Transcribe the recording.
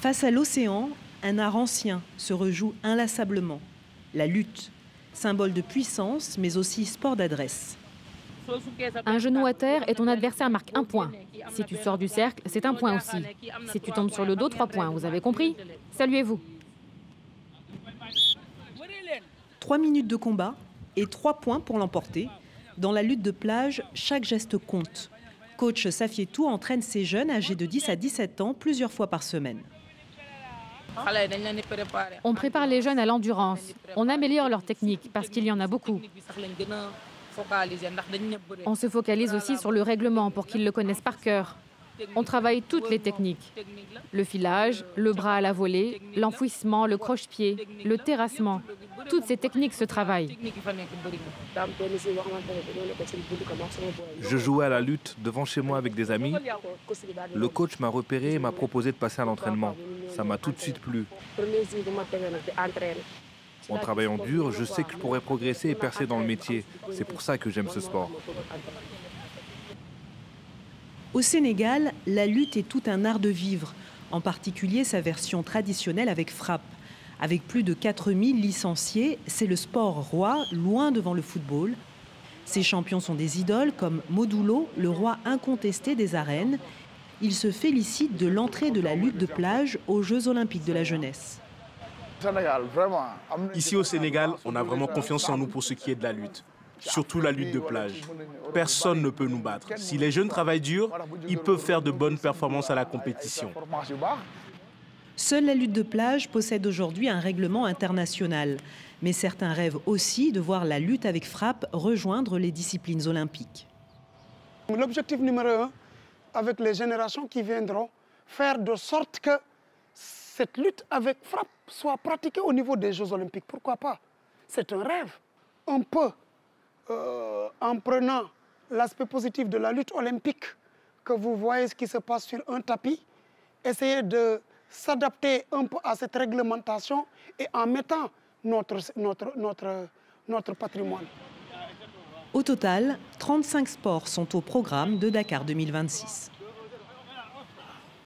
Face à l'océan, un art ancien se rejoue inlassablement. La lutte, symbole de puissance, mais aussi sport d'adresse. Un genou à terre et ton adversaire marque un point. Si tu sors du cercle, c'est un point aussi. Si tu tombes sur le dos, 3 points. Vous avez compris? Saluez-vous. 3 minutes de combat et 3 points pour l'emporter. Dans la lutte de plage, chaque geste compte. Coach Safietou entraîne ses jeunes âgés de 10 à 17 ans plusieurs fois par semaine. On prépare les jeunes à l'endurance. On améliore leur technique parce qu'il y en a beaucoup. On se focalise aussi sur le règlement pour qu'ils le connaissent par cœur. On travaille toutes les techniques. Le filage, le bras à la volée, l'enfouissement, le croche-pied, le terrassement. Toutes ces techniques se travaillent. Je jouais à la lutte devant chez moi avec des amis. Le coach m'a repéré et m'a proposé de passer à l'entraînement. Ça m'a tout de suite plu. En travaillant dur, je sais que je pourrais progresser et percer dans le métier. C'est pour ça que j'aime ce sport. Au Sénégal, la lutte est tout un art de vivre, en particulier sa version traditionnelle avec frappe. Avec plus de 4000 licenciés, c'est le sport roi, loin devant le football. Ses champions sont des idoles comme Modou, le roi incontesté des arènes. Il se félicite de l'entrée de la lutte de plage aux Jeux olympiques de la jeunesse. Ici au Sénégal, on a vraiment confiance en nous pour ce qui est de la lutte. Surtout la lutte de plage. Personne ne peut nous battre. Si les jeunes travaillent dur, ils peuvent faire de bonnes performances à la compétition. Seule la lutte de plage possède aujourd'hui un règlement international. Mais certains rêvent aussi de voir la lutte avec frappe rejoindre les disciplines olympiques. L'objectif numéro 1, avec les générations qui viendront, faire de sorte que cette lutte avec frappe soit pratiquée au niveau des Jeux olympiques. Pourquoi pas? C'est un rêve. On peut, en prenant l'aspect positif de la lutte olympique, que vous voyez ce qui se passe sur un tapis, essayer de s'adapter un peu à cette réglementation et en mettant notre patrimoine. Au total, 35 sports sont au programme de Dakar 2026.